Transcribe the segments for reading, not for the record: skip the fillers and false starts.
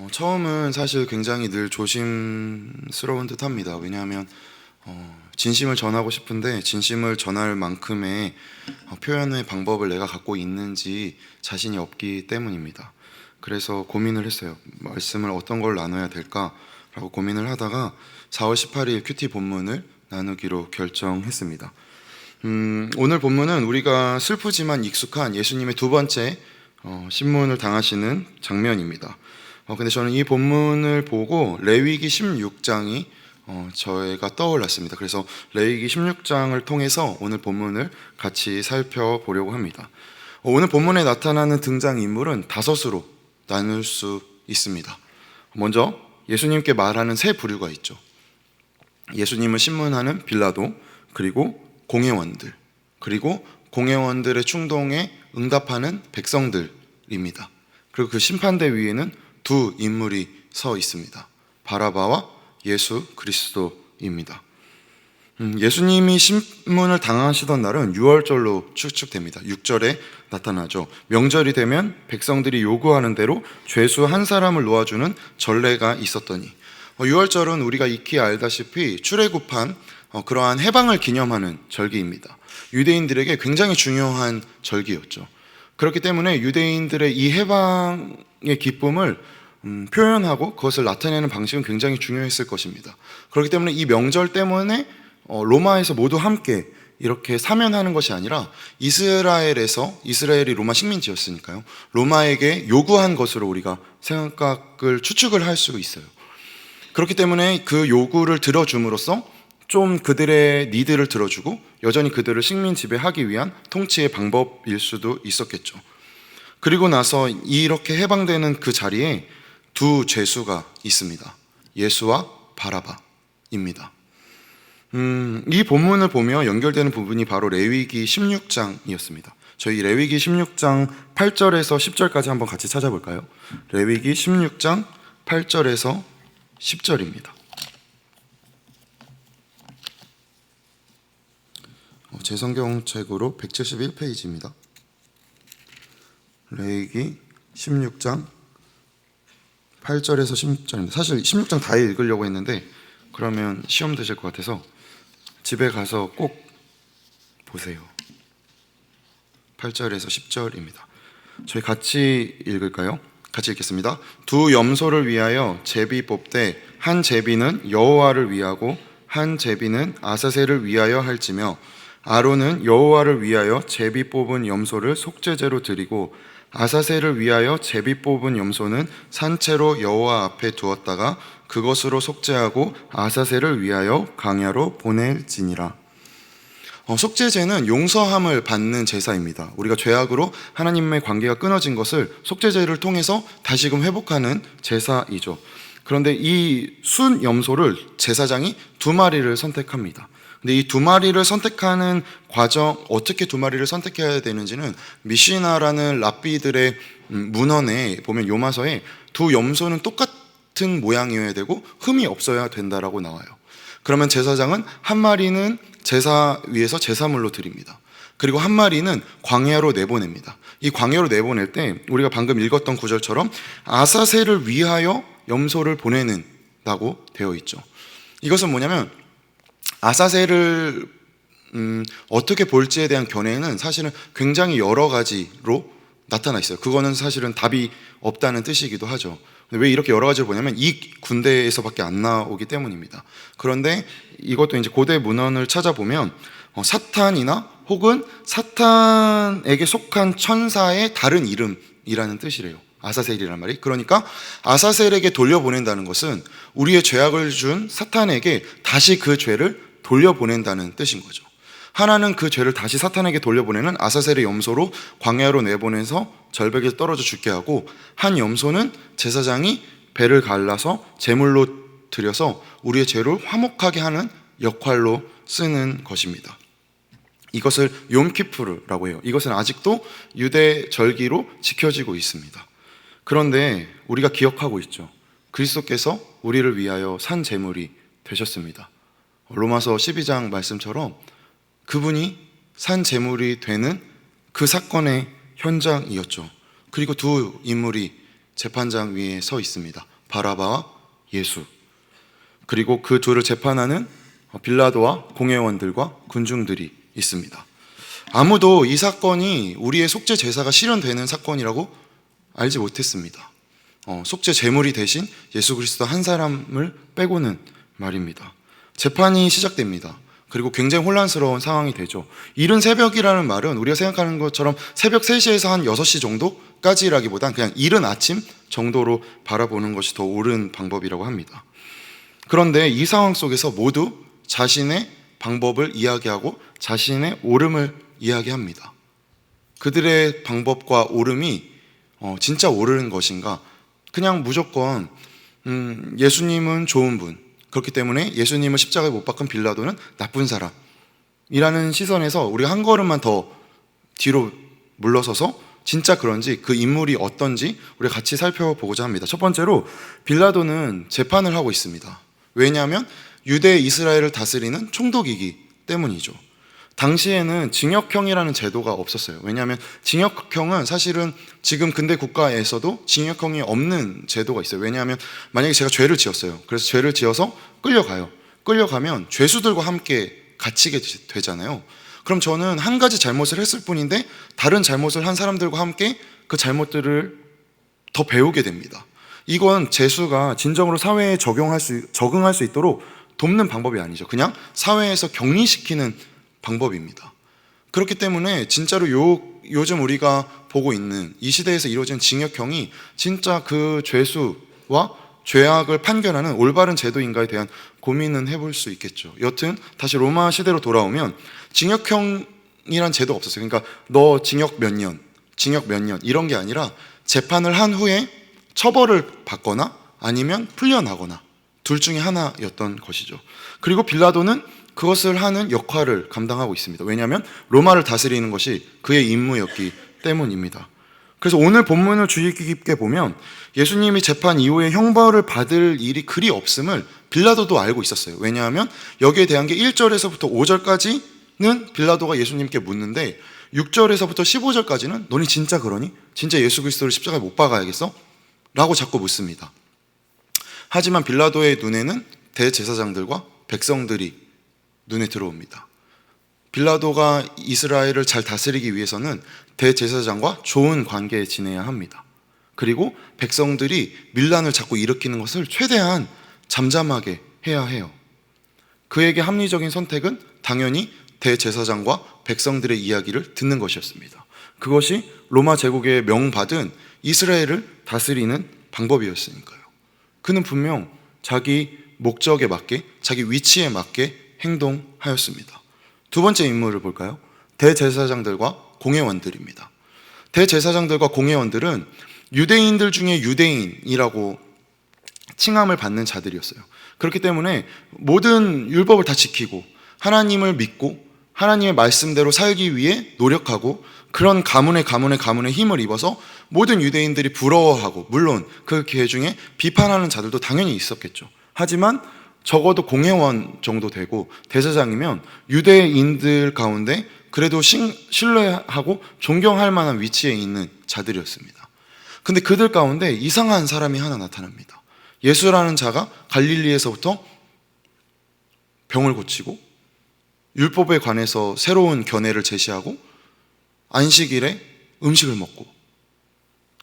처음은 사실 굉장히 늘 조심스러운 듯 합니다. 왜냐하면 진심을 전하고 싶은데 진심을 전할 만큼의 표현의 방법을 내가 갖고 있는지 자신이 없기 때문입니다. 그래서 고민을 했어요. 말씀을 어떤 걸 나눠야 될까라고 고민을 하다가 4월 18일 큐티 본문을 나누기로 결정했습니다. 오늘 본문은 우리가 슬프지만 익숙한 예수님의 두 번째 신문을 당하시는 장면입니다. 근데 저는 이 본문을 보고 레위기 16장이 저희가 떠올랐습니다. 그래서 레위기 16장을 통해서 오늘 본문을 같이 살펴보려고 합니다. 오늘 본문에 나타나는 등장인물은 5으로 나눌 수 있습니다. 먼저 예수님께 말하는 세 부류가 있죠. 예수님을 신문하는 빌라도, 그리고 공회원들, 그리고 공회원들의 충동에 응답하는 백성들입니다. 그리고 그 심판대 위에는 두 인물이 서 있습니다. 바라바와 예수 그리스도입니다. 예수님이 신문을 당하시던 날은 유월절로 추측됩니다. 6절에 나타나죠. 명절이 되면 백성들이 요구하는 대로 죄수 한 사람을 놓아주는 전례가 있었더니, 유월절은 우리가 익히 알다시피 출애굽한 그러한 해방을 기념하는 절기입니다. 유대인들에게 굉장히 중요한 절기였죠. 그렇기 때문에 유대인들의 이 해방의 기쁨을 표현하고 그것을 나타내는 방식은 굉장히 중요했을 것입니다. 그렇기 때문에 이 명절 때문에 로마에서 모두 함께 이렇게 사면하는 것이 아니라 이스라엘이 로마 식민지였으니까요, 로마에게 요구한 것으로 우리가 생각을 추측을 할 수 있어요. 그렇기 때문에 그 요구를 들어줌으로써 좀 그들의 니드를 들어주고 여전히 그들을 식민 지배하기 위한 통치의 방법일 수도 있었겠죠. 그리고 나서 이렇게 해방되는 그 자리에 두 죄수가 있습니다. 예수와 바라바입니다. 이 본문을 보며 연결되는 부분이 바로 레위기 16장이었습니다. 저희 레위기 16장 8절에서 10절까지 한번 같이 찾아볼까요? 레위기 16장 8절에서 10절입니다. 제 성경책으로 171페이지입니다. 레위기 16장 8절에서 10절입니다. 사실 16장 다 읽으려고 했는데 그러면 시험 되실 것 같아서 집에 가서 꼭 보세요. 8절에서 10절입니다. 저희 같이 읽을까요? 같이 읽겠습니다. 두 염소를 위하여 제비 뽑되 한 제비는 여호와를 위하고 한 제비는 아사셀을 위하여 할지며, 아론은 여호와를 위하여 제비 뽑은 염소를 속죄제로 드리고 아사셀을 위하여 제비 뽑은 염소는 산채로 여호와 앞에 두었다가 그것으로 속죄하고 아사셀을 위하여 광야로 보낼지니라. 속죄제는 용서함을 받는 제사입니다. 우리가 죄악으로 하나님의 관계가 끊어진 것을 속죄제를 통해서 다시금 회복하는 제사이죠. 그런데 이 순 염소를 제사장이 2마리를 선택합니다. 근데 이 2마리를 선택하는 과정, 어떻게 2마리를 선택해야 되는지는 미시나라는 랍비들의 문헌에 보면 요마서에 두 염소는 똑같은 모양이어야 되고 흠이 없어야 된다라고 나와요. 그러면 제사장은 한 마리는 제사 위에서 제사물로 드립니다. 그리고 한 마리는 광야로 내보냅니다. 이 광야로 내보낼 때 우리가 방금 읽었던 구절처럼 아사셀을 위하여 염소를 보내는다고 되어 있죠. 이것은 뭐냐면 아사셀을 어떻게 볼지에 대한 견해는 사실은 굉장히 여러 가지로 나타나 있어요. 그거는 사실은 답이 없다는 뜻이기도 하죠. 왜 이렇게 여러 가지를 보냐면 이 군대에서밖에 안 나오기 때문입니다. 그런데 이것도 이제 고대 문헌을 찾아보면 사탄이나 혹은 사탄에게 속한 천사의 다른 이름이라는 뜻이래요. 아사셀이라는 말이. 그러니까 아사셀에게 돌려보낸다는 것은 우리의 죄악을 준 사탄에게 다시 그 죄를 돌려보낸다는 뜻인 거죠. 하나는 그 죄를 다시 사탄에게 돌려보내는 아사셀의 염소로 광야로 내보내서 절벽에서 떨어져 죽게 하고, 한 염소는 제사장이 배를 갈라서 제물로 드려서 우리의 죄를 화목하게 하는 역할로 쓰는 것입니다. 이것을 욤키푸르라고 해요. 이것은 아직도 유대 절기로 지켜지고 있습니다. 그런데 우리가 기억하고 있죠. 그리스도께서 우리를 위하여 산 제물이 되셨습니다. 로마서 12장 말씀처럼 그분이 산 제물이 되는 그 사건의 현장이었죠. 그리고 두 인물이 재판장 위에 서 있습니다. 바라바와 예수, 그리고 그 둘을 재판하는 빌라도와 공회원들과 군중들이 있습니다. 아무도 이 사건이 우리의 속죄 제사가 실현되는 사건이라고 알지 못했습니다. 속죄 제물이 대신 예수 그리스도 한 사람을 빼고는 말입니다. 재판이 시작됩니다. 그리고 굉장히 혼란스러운 상황이 되죠. 이른 새벽이라는 말은 우리가 생각하는 것처럼 새벽 3시에서 한 6시 정도까지라기보단 그냥 이른 아침 정도로 바라보는 것이 더 옳은 방법이라고 합니다. 그런데 이 상황 속에서 모두 자신의 방법을 이야기하고 자신의 옳음을 이야기합니다. 그들의 방법과 옳음이 진짜 옳은 것인가? 그냥 무조건 예수님은 좋은 분, 그렇기 때문에 예수님을 십자가에 못 박은 빌라도는 나쁜 사람이라는 시선에서 우리가 한 걸음만 더 뒤로 물러서서 진짜 그런지 그 인물이 어떤지 우리가 같이 살펴보고자 합니다. 첫 번째로 빌라도는 재판을 하고 있습니다. 왜냐하면 유대 이스라엘을 다스리는 총독이기 때문이죠. 당시에는 징역형이라는 제도가 없었어요. 왜냐하면 징역형은 사실은 지금 근대 국가에서도 징역형이 없는 제도가 있어요. 왜냐하면 만약에 제가 죄를 지었어요. 그래서 죄를 지어서 끌려가요. 끌려가면 죄수들과 함께 갇히게 되잖아요. 그럼 저는 한 가지 잘못을 했을 뿐인데 다른 잘못을 한 사람들과 함께 그 잘못들을 더 배우게 됩니다. 이건 죄수가 진정으로 사회에 적응할 수 있도록 돕는 방법이 아니죠. 그냥 사회에서 격리시키는 방법입니다. 그렇기 때문에 진짜로 요즘 우리가 보고 있는 이 시대에서 이루어진 징역형이 진짜 그 죄수와 죄악을 판결하는 올바른 제도인가에 대한 고민은 해볼 수 있겠죠. 여튼 다시 로마 시대로 돌아오면 징역형이란 제도가 없었어요. 그러니까 너 징역 몇 년 이런 게 아니라 재판을 한 후에 처벌을 받거나 아니면 풀려나거나 둘 중에 하나였던 것이죠. 그리고 빌라도는 그것을 하는 역할을 감당하고 있습니다. 왜냐하면 로마를 다스리는 것이 그의 임무였기 때문입니다. 그래서 오늘 본문을 주의 깊게 보면 예수님이 재판 이후에 형벌을 받을 일이 그리 없음을 빌라도도 알고 있었어요. 왜냐하면 여기에 대한 게 1절에서부터 5절까지는 빌라도가 예수님께 묻는데 6절에서부터 15절까지는 너니 진짜 그러니? 진짜 예수 그리스도를 십자가에 못 박아야겠어? 라고 자꾸 묻습니다. 하지만 빌라도의 눈에는 대제사장들과 백성들이 눈에 들어옵니다. 빌라도가 이스라엘을 잘 다스리기 위해서는 대제사장과 좋은 관계에 지내야 합니다. 그리고 백성들이 밀란을 자꾸 일으키는 것을 최대한 잠잠하게 해야 해요. 그에게 합리적인 선택은 당연히 대제사장과 백성들의 이야기를 듣는 것이었습니다. 그것이 로마 제국의 명받은 이스라엘을 다스리는 방법이었으니까요. 그는 분명 자기 목적에 맞게, 자기 위치에 맞게 행동하였습니다. 두 번째 인물을 볼까요? 대제사장들과 공회원들입니다. 대제사장들과 공회원들은 유대인들 중에 유대인이라고 칭함을 받는 자들이었어요. 그렇기 때문에 모든 율법을 다 지키고 하나님을 믿고 하나님의 말씀대로 살기 위해 노력하고 그런 가문의 힘을 입어서 모든 유대인들이 부러워하고, 물론 그 기회 중에 비판하는 자들도 당연히 있었겠죠. 하지만 적어도 공회원 정도 되고 대제사장이면 유대인들 가운데 그래도 신뢰하고 존경할 만한 위치에 있는 자들이었습니다. 근데 그들 가운데 이상한 사람이 하나 나타납니다. 예수라는 자가 갈릴리에서부터 병을 고치고 율법에 관해서 새로운 견해를 제시하고 안식일에 음식을 먹고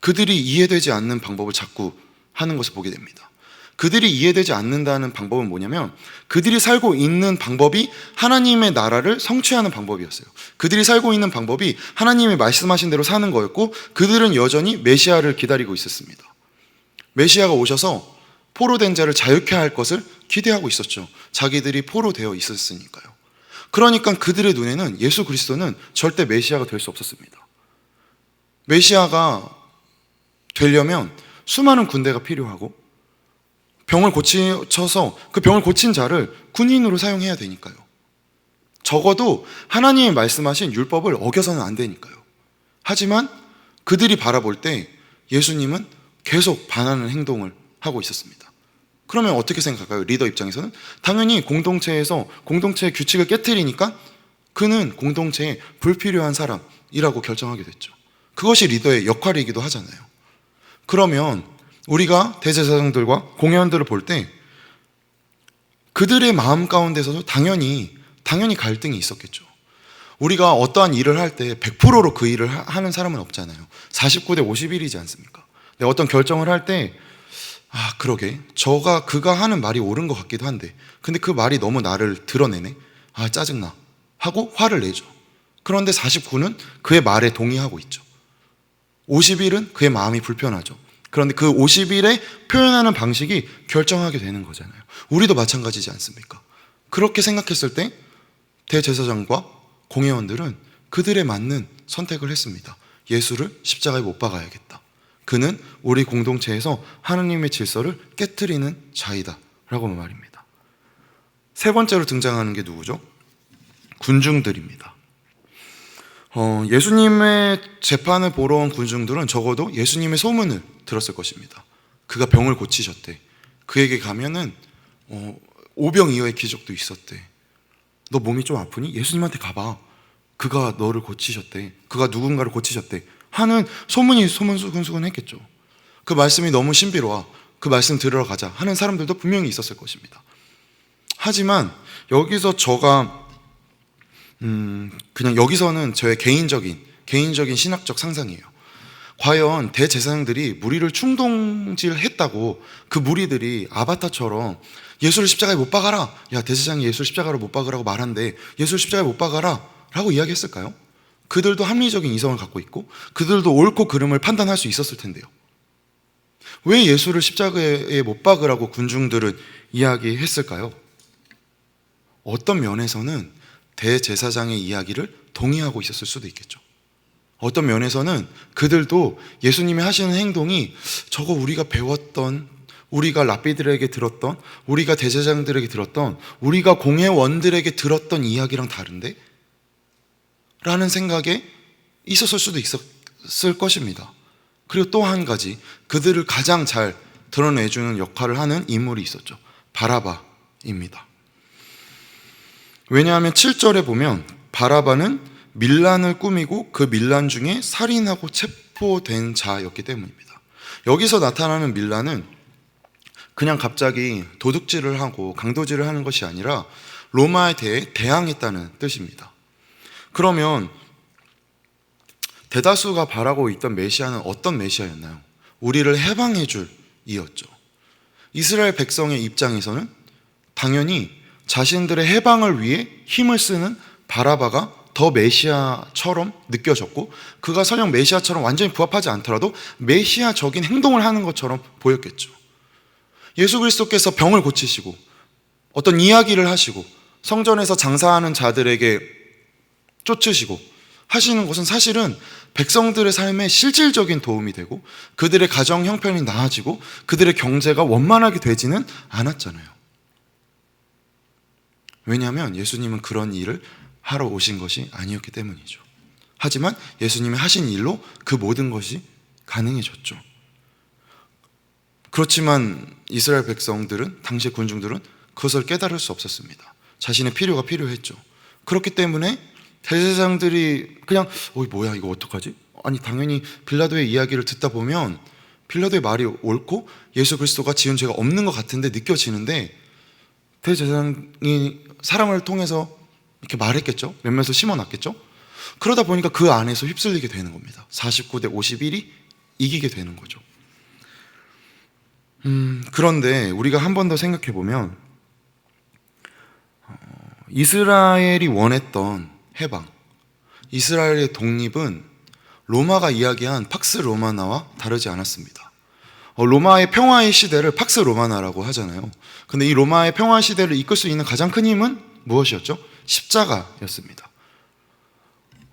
그들이 이해되지 않는 방법을 자꾸 하는 것을 보게 됩니다. 그들이 이해되지 않는다는 방법은 뭐냐면 그들이 살고 있는 방법이 하나님의 나라를 성취하는 방법이었어요. 그들이 살고 있는 방법이 하나님이 말씀하신 대로 사는 거였고 그들은 여전히 메시아를 기다리고 있었습니다. 메시아가 오셔서 포로된 자를 자유케 할 것을 기대하고 있었죠. 자기들이 포로되어 있었으니까요. 그러니까 그들의 눈에는 예수 그리스도는 절대 메시아가 될 수 없었습니다. 메시아가 되려면 수많은 군대가 필요하고 병을 고쳐서 그 병을 고친 자를 군인으로 사용해야 되니까요. 적어도 하나님이 말씀하신 율법을 어겨서는 안 되니까요. 하지만 그들이 바라볼 때 예수님은 계속 반하는 행동을 하고 있었습니다. 그러면 어떻게 생각할까요? 리더 입장에서는 당연히 공동체에서 공동체의 규칙을 깨트리니까 그는 공동체에 불필요한 사람이라고 결정하게 됐죠. 그것이 리더의 역할이기도 하잖아요. 그러면 우리가 대제사장들과 공회원들을 볼 때 그들의 마음 가운데서도 당연히 갈등이 있었겠죠. 우리가 어떠한 일을 할 때 100%로 그 일을 하는 사람은 없잖아요. 49대 51이지 않습니까? 근데 어떤 결정을 할 때 그러게 그가 하는 말이 옳은 것 같기도 한데 근데 그 말이 너무 나를 드러내네. 짜증나 하고 화를 내죠. 그런데 49는 그의 말에 동의하고 있죠. 51은 그의 마음이 불편하죠. 그런데 그 51에 표현하는 방식이 결정하게 되는 거잖아요. 우리도 마찬가지지 않습니까? 그렇게 생각했을 때 대제사장과 공회원들은 그들에 맞는 선택을 했습니다. 예수를 십자가에 못 박아야겠다. 그는 우리 공동체에서 하느님의 질서를 깨트리는 자이다 라고 말입니다. 세 번째로 등장하는 게 누구죠? 군중들입니다. 예수님의 재판을 보러 온 군중들은 적어도 예수님의 소문을 들었을 것입니다. 그가 병을 고치셨대. 그에게 가면은 오병이어의 기적도 있었대. 너 몸이 좀 아프니? 예수님한테 가봐. 그가 너를 고치셨대. 그가 누군가를 고치셨대. 하는 소문이 소문수근수근했겠죠. 그 말씀이 너무 신비로워. 그 말씀 들으러 가자 하는 사람들도 분명히 있었을 것입니다. 하지만 여기서 그냥 여기서는 저의 개인적인 신학적 상상이에요. 과연 대제사장들이 무리를 충동질했다고 그 무리들이 아바타처럼 예수를 십자가에 못 박아라. 야, 대제사장이 예수를 십자가로 못 박으라고 말한대. 예수를 십자가에 못 박아라 라고 이야기했을까요? 그들도 합리적인 이성을 갖고 있고 그들도 옳고 그름을 판단할 수 있었을 텐데요. 왜 예수를 십자가에 못 박으라고 군중들은 이야기했을까요? 어떤 면에서는 대제사장의 이야기를 동의하고 있었을 수도 있겠죠. 어떤 면에서는 그들도 예수님이 하시는 행동이 저거 우리가 배웠던, 우리가 랍비들에게 들었던, 우리가 대제사장들에게 들었던, 우리가 공회원들에게 들었던 이야기랑 다른데? 라는 생각에 있었을 수도 있었을 것입니다. 그리고 또 한 가지, 그들을 가장 잘 드러내주는 역할을 하는 인물이 있었죠. 바라바입니다. 왜냐하면 7절에 보면 바라바는 밀란을 꾸미고 그 밀란 중에 살인하고 체포된 자였기 때문입니다. 여기서 나타나는 밀란은 그냥 갑자기 도둑질을 하고 강도질을 하는 것이 아니라 로마에 대해 대항했다는 뜻입니다. 그러면 대다수가 바라고 있던 메시아는 어떤 메시아였나요? 우리를 해방해 줄 이였죠. 이스라엘 백성의 입장에서는 당연히 자신들의 해방을 위해 힘을 쓰는 바라바가 더 메시아처럼 느껴졌고 그가 설령 메시아처럼 완전히 부합하지 않더라도 메시아적인 행동을 하는 것처럼 보였겠죠. 예수 그리스도께서 병을 고치시고 어떤 이야기를 하시고 성전에서 장사하는 자들에게 쫓으시고 하시는 것은 사실은 백성들의 삶에 실질적인 도움이 되고 그들의 가정 형편이 나아지고 그들의 경제가 원만하게 되지는 않았잖아요. 왜냐하면 예수님은 그런 일을 하러 오신 것이 아니었기 때문이죠. 하지만 예수님이 하신 일로 그 모든 것이 가능해졌죠. 그렇지만 이스라엘 백성들은, 당시의 군중들은 그것을 깨달을 수 없었습니다. 자신의 필요가 필요했죠. 그렇기 때문에 대제사장들이 그냥 뭐야 이거 어떡하지? 아니 당연히 빌라도의 이야기를 듣다 보면 빌라도의 말이 옳고 예수 그리스도가 지은 죄가 없는 것 같은데 느껴지는데 대제사장이 사람을 통해서 이렇게 말했겠죠. 몇몇을 심어놨겠죠. 그러다 보니까 그 안에서 휩쓸리게 되는 겁니다. 49대 51이 이기게 되는 거죠. 그런데 우리가 한 번 더 생각해 보면 이스라엘이 원했던 해방, 이스라엘의 독립은 로마가 이야기한 팍스 로마나와 다르지 않았습니다. 로마의 평화의 시대를 팍스 로마나라고 하잖아요. 근데 이 로마의 평화의 시대를 이끌 수 있는 가장 큰 힘은 무엇이었죠? 십자가였습니다.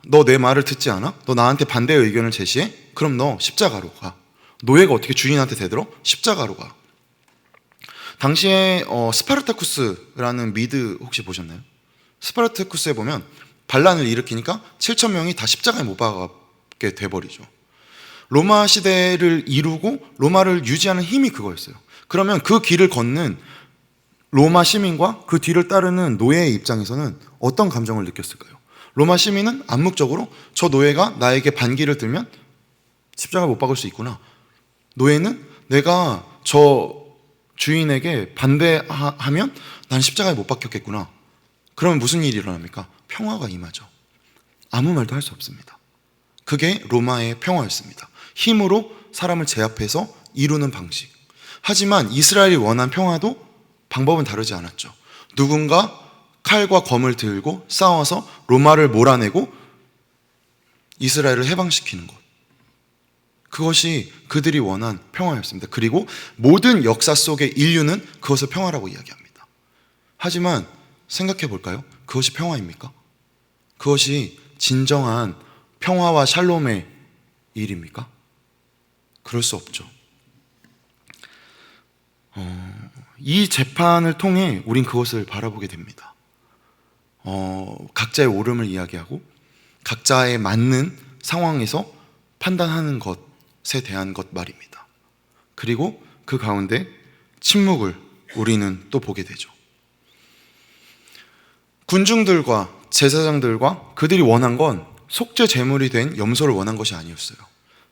너 내 말을 듣지 않아? 너 나한테 반대의 의견을 제시해? 그럼 너 십자가로 가. 노예가 어떻게 주인한테 대들어? 십자가로 가. 당시에 스파르타쿠스라는 미드 혹시 보셨나요? 스파르타쿠스에 보면 반란을 일으키니까 7,000명이 다 십자가에 못 박게 돼버리죠. 로마 시대를 이루고 로마를 유지하는 힘이 그거였어요. 그러면 그 길을 걷는 로마 시민과 그 뒤를 따르는 노예의 입장에서는 어떤 감정을 느꼈을까요? 로마 시민은 암묵적으로 저 노예가 나에게 반기를 들면 십자가 못 박을 수 있구나. 노예는 내가 저 주인에게 반대하면 난 십자가에 못 박혔겠구나. 그러면 무슨 일이 일어납니까? 평화가 임하죠. 아무 말도 할 수 없습니다. 그게 로마의 평화였습니다. 힘으로 사람을 제압해서 이루는 방식. 하지만 이스라엘이 원한 평화도 방법은 다르지 않았죠. 누군가 칼과 검을 들고 싸워서 로마를 몰아내고 이스라엘을 해방시키는 것. 그것이 그들이 원한 평화였습니다. 그리고 모든 역사 속의 인류는 그것을 평화라고 이야기합니다. 하지만 생각해 볼까요? 그것이 평화입니까? 그것이 진정한 평화와 샬롬의 일입니까? 그럴 수 없죠. 이 재판을 통해 우린 그것을 바라보게 됩니다. 각자의 옳음을 이야기하고 각자에 맞는 상황에서 판단하는 것에 대한 것 말입니다. 그리고 그 가운데 침묵을 우리는 또 보게 되죠. 군중들과 제사장들과 그들이 원한 건 속죄 제물이 된 염소를 원한 것이 아니었어요.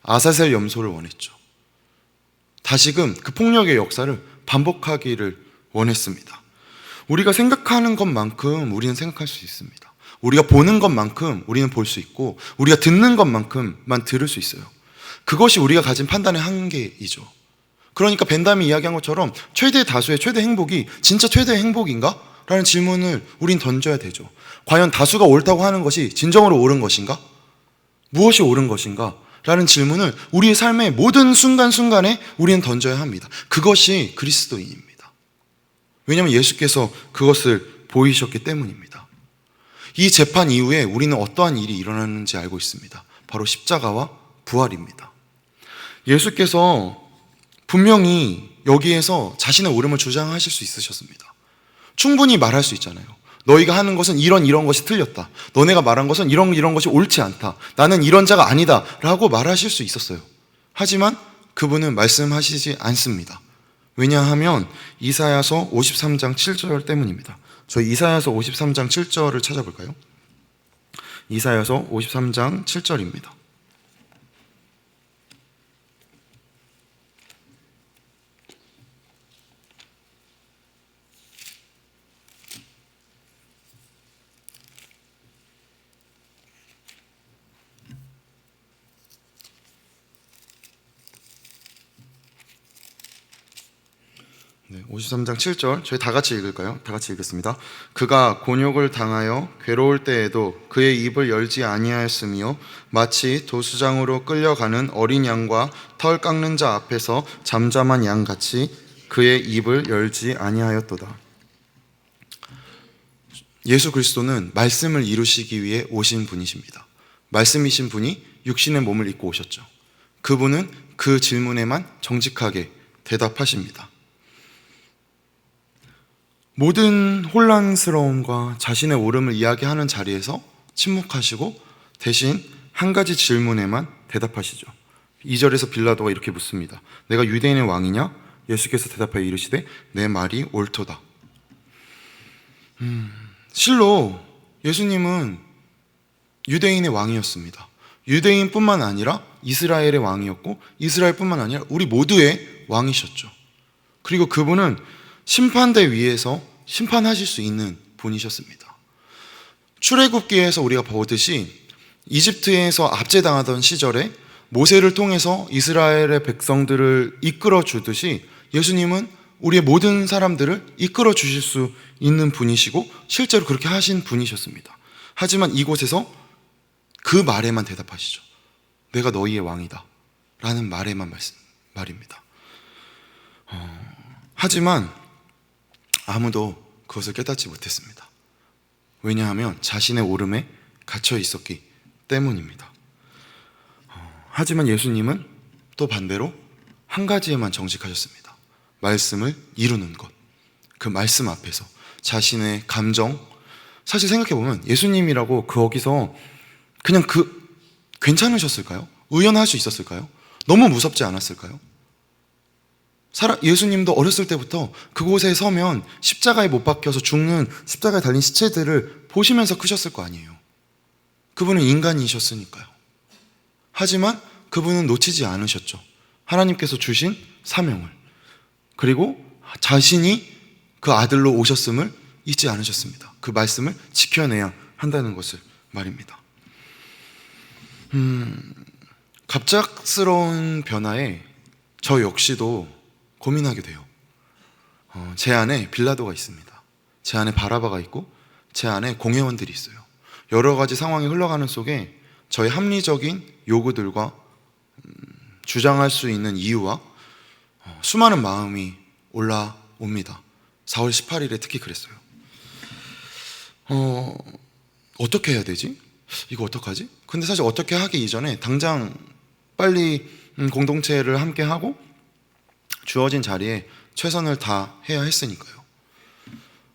아사셀 염소를 원했죠. 다시금 그 폭력의 역사를 반복하기를 원했습니다. 우리가 생각하는 것만큼 우리는 생각할 수 있습니다. 우리가 보는 것만큼 우리는 볼 수 있고 우리가 듣는 것만큼만 들을 수 있어요. 그것이 우리가 가진 판단의 한계이죠. 그러니까 벤담이 이야기한 것처럼 최대 다수의 최대 행복이 진짜 최대의 행복인가? 라는 질문을 우린 던져야 되죠. 과연 다수가 옳다고 하는 것이 진정으로 옳은 것인가? 무엇이 옳은 것인가? 라는 질문을 우리의 삶의 모든 순간순간에 우리는 던져야 합니다. 그것이 그리스도인입니다. 왜냐하면 예수께서 그것을 보이셨기 때문입니다. 이 재판 이후에 우리는 어떠한 일이 일어나는지 알고 있습니다. 바로 십자가와 부활입니다. 예수께서 분명히 여기에서 자신의 옳음을 주장하실 수 있으셨습니다. 충분히 말할 수 있잖아요. 너희가 하는 것은 이런 것이 틀렸다. 너네가 말한 것은 이런 것이 옳지 않다. 나는 이런 자가 아니다 라고 말하실 수 있었어요. 하지만 그분은 말씀하시지 않습니다. 왜냐하면 이사야서 53장 7절 때문입니다. 저희 이사야서 53장 7절을 찾아볼까요? 이사야서 53장 7절입니다. 네, 53장 7절 저희 다 같이 읽을까요? 다 같이 읽겠습니다. 그가 곤욕을 당하여 괴로울 때에도 그의 입을 열지 아니하였으며 마치 도수장으로 끌려가는 어린 양과 털 깎는 자 앞에서 잠잠한 양같이 그의 입을 열지 아니하였도다. 예수 그리스도는 말씀을 이루시기 위해 오신 분이십니다. 말씀이신 분이 육신의 몸을 입고 오셨죠. 그분은 그 질문에만 정직하게 대답하십니다. 모든 혼란스러움과 자신의 옳음을 이야기하는 자리에서 침묵하시고 대신 한 가지 질문에만 대답하시죠. 2절에서 빌라도가 이렇게 묻습니다. 내가 유대인의 왕이냐? 예수께서 대답하여 이르시되 내 말이 옳도다. 실로 예수님은 유대인의 왕이었습니다. 유대인뿐만 아니라 이스라엘의 왕이었고 이스라엘뿐만 아니라 우리 모두의 왕이셨죠. 그리고 그분은 심판대 위에서 심판하실 수 있는 분이셨습니다. 출애굽기에서 우리가 보듯이 이집트에서 압제당하던 시절에 모세를 통해서 이스라엘의 백성들을 이끌어 주듯이 예수님은 우리의 모든 사람들을 이끌어 주실 수 있는 분이시고 실제로 그렇게 하신 분이셨습니다. 하지만 이곳에서 그 말에만 대답하시죠. 내가 너희의 왕이다 라는 말에만 말입니다. 하지만 아무도 그것을 깨닫지 못했습니다. 왜냐하면 자신의 옳음에 갇혀 있었기 때문입니다. 하지만 예수님은 또 반대로 한 가지에만 정직하셨습니다. 말씀을 이루는 것. 그 말씀 앞에서 자신의 감정, 사실 생각해보면 예수님이라고 거기서 그냥 괜찮으셨을까요? 의연할 수 있었을까요? 너무 무섭지 않았을까요? 예수님도 어렸을 때부터 그곳에 서면 십자가에 못 박혀서 죽는 십자가에 달린 시체들을 보시면서 크셨을 거 아니에요. 그분은 인간이셨으니까요. 하지만 그분은 놓치지 않으셨죠. 하나님께서 주신 사명을, 그리고 자신이 그 아들로 오셨음을 잊지 않으셨습니다. 그 말씀을 지켜내야 한다는 것을 말입니다. 갑작스러운 변화에 저 역시도 고민하게 돼요. 제 안에 빌라도가 있습니다. 제 안에 바라바가 있고 제 안에 공회원들이 있어요. 여러 가지 상황이 흘러가는 속에 저의 합리적인 요구들과 주장할 수 있는 이유와 수많은 마음이 올라옵니다. 4월 18일에 특히 그랬어요. 어떻게 해야 되지? 이거 어떡하지? 근데 사실 어떻게 하기 이전에 당장 빨리 공동체를 함께 하고 주어진 자리에 최선을 다해야 했으니까요.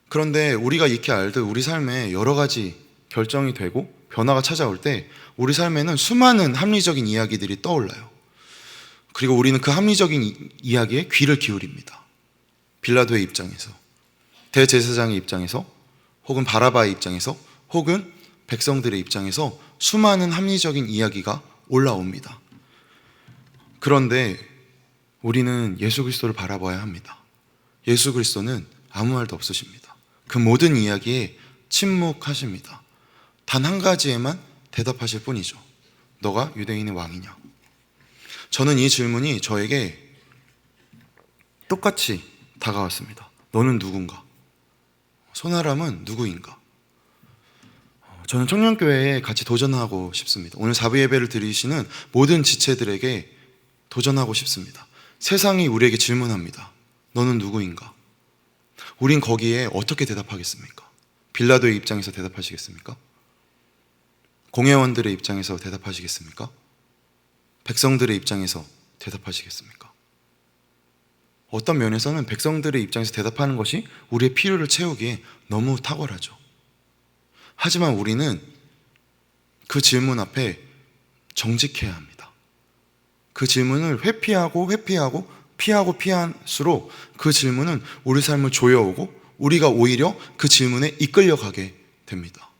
그런데 우리가 익히 알듯 우리 삶에 여러 가지 결정이 되고 변화가 찾아올 때 우리 삶에는 수많은 합리적인 이야기들이 떠올라요. 그리고 우리는 그 합리적인 이야기에 귀를 기울입니다. 빌라도의 입장에서, 대제사장의 입장에서, 혹은 바라바의 입장에서, 혹은 백성들의 입장에서 수많은 합리적인 이야기가 올라옵니다. 그런데 우리는 예수 그리스도를 바라봐야 합니다. 예수 그리스도는 아무 말도 없으십니다. 그 모든 이야기에 침묵하십니다. 단 한 가지에만 대답하실 뿐이죠. 너가 유대인의 왕이냐? 저는 이 질문이 저에게 똑같이 다가왔습니다. 너는 누군가? 손아람은 누구인가? 저는 청년교회에 같이 도전하고 싶습니다. 오늘 사부 예배를 드리시는 모든 지체들에게 도전하고 싶습니다. 세상이 우리에게 질문합니다. 너는 누구인가? 우린 거기에 어떻게 대답하겠습니까? 빌라도의 입장에서 대답하시겠습니까? 공회원들의 입장에서 대답하시겠습니까? 백성들의 입장에서 대답하시겠습니까? 어떤 면에서는 백성들의 입장에서 대답하는 것이 우리의 필요를 채우기에 너무 탁월하죠. 하지만 우리는 그 질문 앞에 정직해야 합니다. 그 질문을 회피하고 피할수록 그 질문은 우리 삶을 조여오고 우리가 오히려 그 질문에 이끌려가게 됩니다.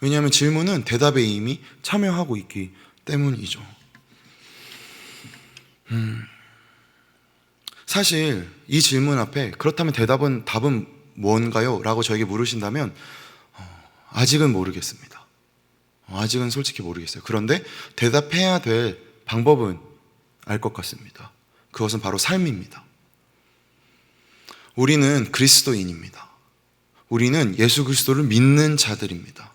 왜냐하면 질문은 대답에 이미 참여하고 있기 때문이죠. 사실 이 질문 앞에 그렇다면 답은 뭔가요? 라고 저에게 물으신다면 아직은 모르겠습니다. 아직은 솔직히 모르겠어요. 그런데 대답해야 될 방법은 알 것 같습니다. 그것은 바로 삶입니다. 우리는 그리스도인입니다. 우리는 예수 그리스도를 믿는 자들입니다.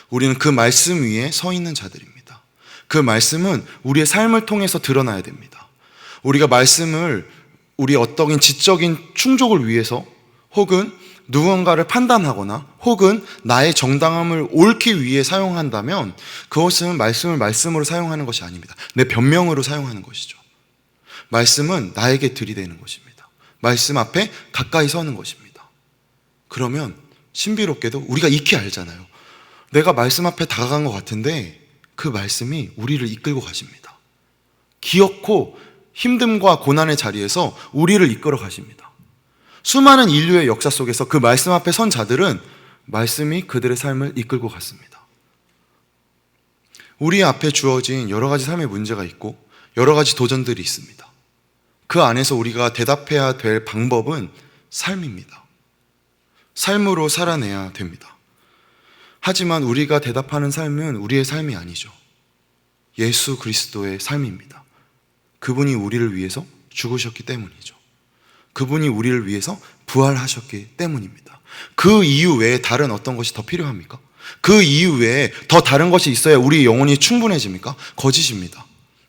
우리는 그 말씀 위에 서 있는 자들입니다. 그 말씀은 우리의 삶을 통해서 드러나야 됩니다. 우리가 말씀을 우리 어떤 지적인 충족을 위해서 혹은 누군가를 판단하거나 혹은 나의 정당함을 옳기 위해 사용한다면 그것은 말씀을 말씀으로 사용하는 것이 아닙니다. 내 변명으로 사용하는 것이죠. 말씀은 나에게 들이대는 것입니다. 말씀 앞에 가까이 서는 것입니다. 그러면 신비롭게도 우리가 익히 알잖아요. 내가 말씀 앞에 다가간 것 같은데 그 말씀이 우리를 이끌고 가십니다. 기어코 힘듦과 고난의 자리에서 우리를 이끌어 가십니다. 수많은 인류의 역사 속에서 그 말씀 앞에 선 자들은 말씀이 그들의 삶을 이끌고 갔습니다. 우리 앞에 주어진 여러 가지 삶의 문제가 있고 여러 가지 도전들이 있습니다. 그 안에서 우리가 대답해야 될 방법은 삶입니다. 삶으로 살아내야 됩니다. 하지만 우리가 대답하는 삶은 우리의 삶이 아니죠. 예수 그리스도의 삶입니다. 그분이 우리를 위해서 죽으셨기 때문이죠. 그분이 우리를 위해서 부활하셨기 때문입니다. 그 이유 외에 다른 어떤 것이 더 필요합니까? 그 이유 외에 더 다른 것이 있어야 우리의 영혼이 충분해집니까? 거짓입니다.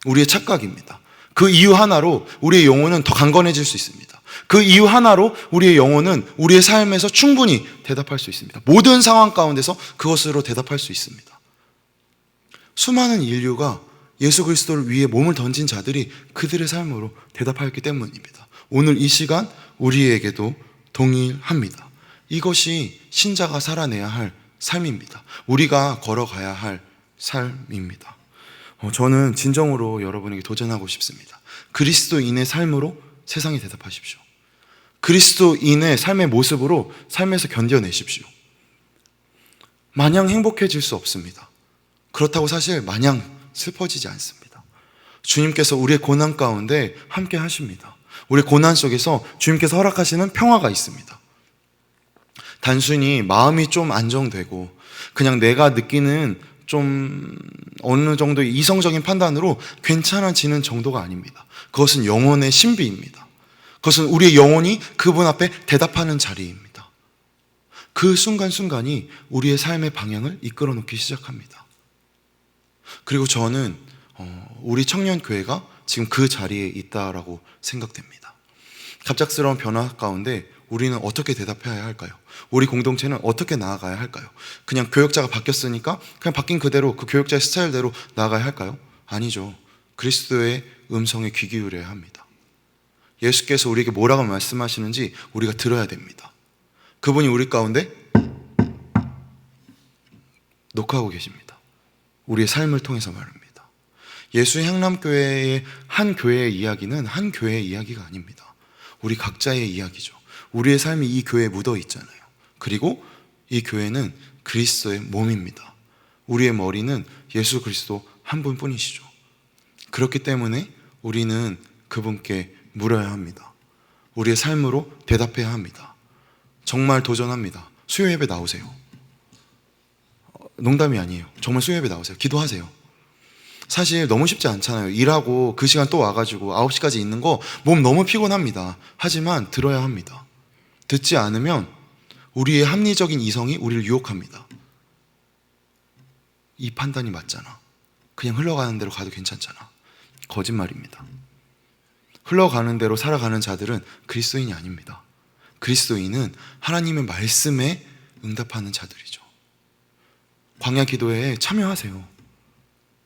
우리의 착각입니다. 그 이유 하나로 우리의 영혼은 더 강건해질 수 있습니다. 그 이유 하나로 우리의 영혼은 우리의 삶에서 충분히 대답할 수 있습니다. 모든 상황 가운데서 그것으로 대답할 수 있습니다. 수많은 인류가 예수 그리스도를 위해 몸을 던진 자들이 그들의 삶으로 대답하였기 때문입니다. 오늘 이 시간 우리에게도 동일합니다. 이것이 신자가 살아내야 할 삶입니다. 우리가 걸어가야 할 삶입니다. 저는 진정으로 여러분에게 도전하고 싶습니다. 그리스도인의 삶으로 세상에 대답하십시오. 그리스도인의 삶의 모습으로 삶에서 견뎌내십시오. 마냥 행복해질 수 없습니다. 그렇다고 사실 마냥 슬퍼지지 않습니다. 주님께서 우리의 고난 가운데 함께 하십니다. 우리의 고난 속에서 주님께서 허락하시는 평화가 있습니다. 단순히 마음이 좀 안정되고 그냥 내가 느끼는 좀 어느 정도 이성적인 판단으로 괜찮아지는 정도가 아닙니다. 그것은 영혼의 신비입니다. 그것은 우리의 영혼이 그분 앞에 대답하는 자리입니다. 그 순간순간이 우리의 삶의 방향을 이끌어 놓기 시작합니다. 그리고 저는 우리 청년교회가 지금 그 자리에 있다라고 생각됩니다. 갑작스러운 변화 가운데 우리는 어떻게 대답해야 할까요? 우리 공동체는 어떻게 나아가야 할까요? 그냥 교역자가 바뀌었으니까 그냥 바뀐 그대로 그 교역자의 스타일대로 나아가야 할까요? 아니죠. 그리스도의 음성에 귀 기울여야 합니다. 예수께서 우리에게 뭐라고 말씀하시는지 우리가 들어야 됩니다. 그분이 우리 가운데 녹화하고 계십니다. 우리의 삶을 통해서 말입니다. 예수의 향람교회의 한 교회의 이야기는 한 교회의 이야기가 아닙니다. 우리 각자의 이야기죠. 우리의 삶이 이 교회에 묻어 있잖아요. 그리고 이 교회는 그리스도의 몸입니다. 우리의 머리는 예수 그리스도 한 분뿐이시죠. 그렇기 때문에 우리는 그분께 물어야 합니다. 우리의 삶으로 대답해야 합니다. 정말 도전합니다. 수요 예배 나오세요. 농담이 아니에요. 정말 수요 예배 나오세요. 기도하세요. 사실 너무 쉽지 않잖아요. 일하고 그 시간 또 와가지고 9시까지 있는 거 몸 너무 피곤합니다. 하지만 들어야 합니다. 듣지 않으면 우리의 합리적인 이성이 우리를 유혹합니다. 이 판단이 맞잖아. 그냥 흘러가는 대로 가도 괜찮잖아. 거짓말입니다. 흘러가는 대로 살아가는 자들은 그리스도인이 아닙니다. 그리스도인은 하나님의 말씀에 응답하는 자들이죠. 광야 기도회에 참여하세요.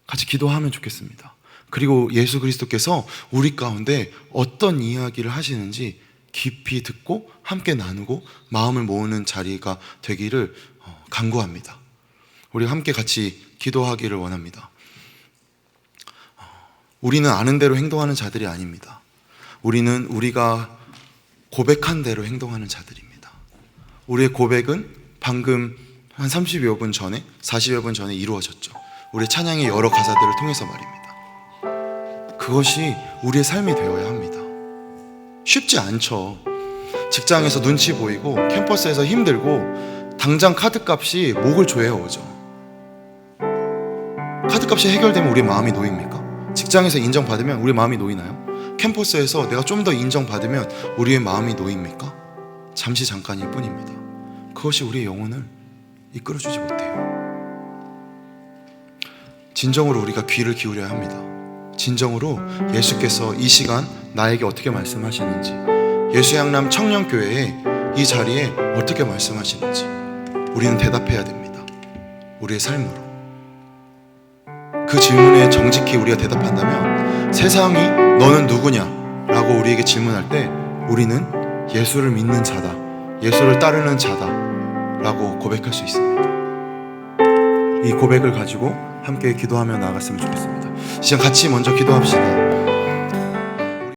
같이 기도하면 좋겠습니다. 그리고 예수 그리스도께서 우리 가운데 어떤 이야기를 하시는지 깊이 듣고 함께 나누고 마음을 모으는 자리가 되기를 간구합니다. 우리 함께 같이 기도하기를 원합니다. 우리는 아는 대로 행동하는 자들이 아닙니다. 우리는 우리가 고백한 대로 행동하는 자들입니다. 우리의 고백은 방금 한 30여 분 전에 40여 분 전에 이루어졌죠. 우리의 찬양의 여러 가사들을 통해서 말입니다. 그것이 우리의 삶이 되어야 합니다. 쉽지 않죠. 직장에서 눈치 보이고 캠퍼스에서 힘들고 당장 카드값이 목을 조여오죠. 카드값이 해결되면 우리 마음이 놓입니까? 직장에서 인정받으면 우리 마음이 놓이나요? 캠퍼스에서 내가 좀 더 인정받으면 우리의 마음이 놓입니까? 잠시 잠깐일 뿐입니다. 그것이 우리의 영혼을 이끌어주지 못해요. 진정으로 우리가 귀를 기울여야 합니다. 진정으로 예수께서 이 시간 나에게 어떻게 말씀하시는지, 예수 향람 청년교회에 이 자리에 어떻게 말씀하시는지 우리는 대답해야 됩니다. 우리의 삶으로. 그 질문에 정직히 우리가 대답한다면 세상이 너는 누구냐? 라고 우리에게 질문할 때 우리는 예수를 믿는 자다, 예수를 따르는 자다 라고 고백할 수 있습니다. 이 고백을 가지고 함께 기도하며 나아갔으면 좋겠습니다. 시간 같이 먼저 기도합시다.